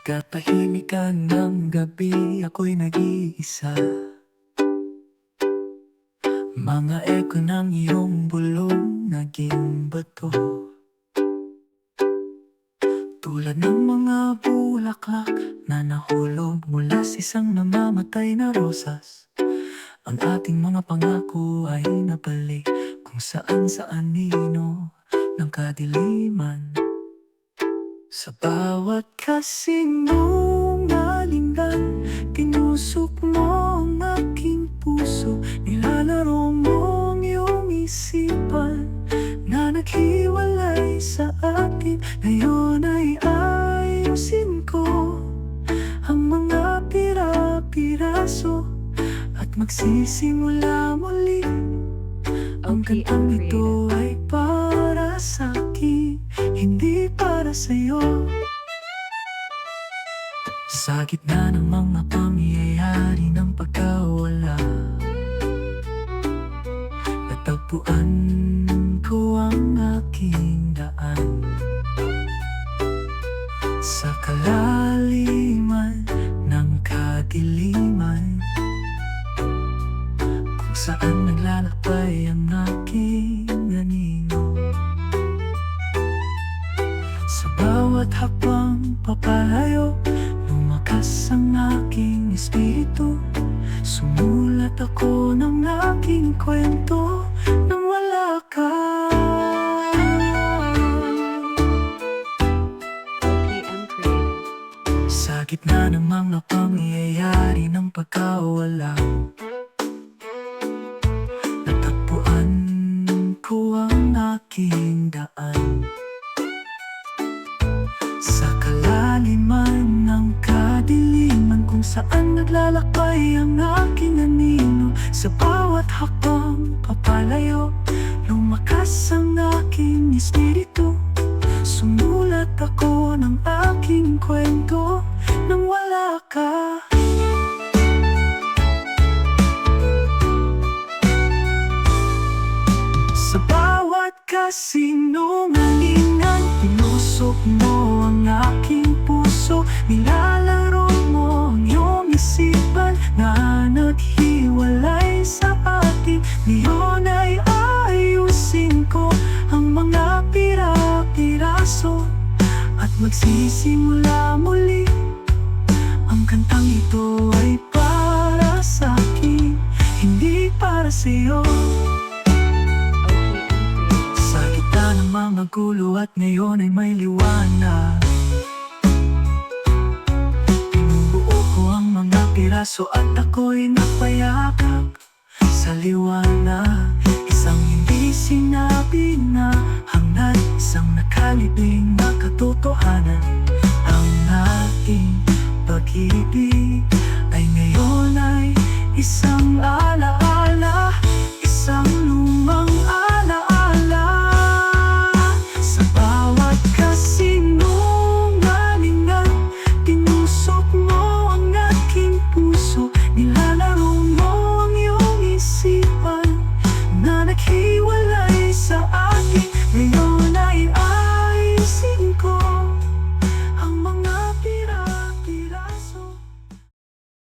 katahimikan ng gabi, ako'y nag-iisa. Mga eko ng iyong bulong naging bato, tulad ng mga bulaklak na nahulog mula sa isang namamatay na rosas. Ang ating mga pangako ay nabalik kung saan nino ng kadiliman. Sa bawat kasinungalingan, tinusok mo ang aking puso. Nilalaro mo ang iyong isipan na naghiwalay sa atin. Ngayon ay ayusin ko ang mga pira-piraso at magsisimula muli. Ang kantang ito ay para sa'kin, hindi para sa'yo. Sa gitna ng mga pangyayari ng pagkawala, natagpuan ko ang aking daan. Sa kalaliman ng kadiliman, kung saan naglalakbay ang aking anino. Sa bawat hakbang papalayo, lumakas ang aking espiritu. Sumulat ako ng aking kwento nang wala ka. Sa gitna ng mga pangyayari ng pagkawala, natagpuan ko ang aking daan. Sa kalaliman ng kadiliman, kung saan naglalakbay ang aking anino. Sa bawat hakbang papalayo, lumakas ang aking espiritu. Sumulat ako ng aking kwento nang wala ka. Sa bawat kasinungalingan, tinusok mo ang aking puso. Nilalaro mo ang iyong isipan na naghiwalay sa atin. Ngayon ay ayusin ko ang mga pira-piraso at magsisimula muli. Ang kantang ito ay para sa'kin, hindi para sa'yo. Sa gitna ng mga gulo at ngayon ay may liwanag, binubuo ko ang mga piraso at ako'y napayakap sa liwanag. Isang hindi sinabi na hangad, isang nakalibing na katotohanan. Ang ating pag-ibig ay ngayon ay isang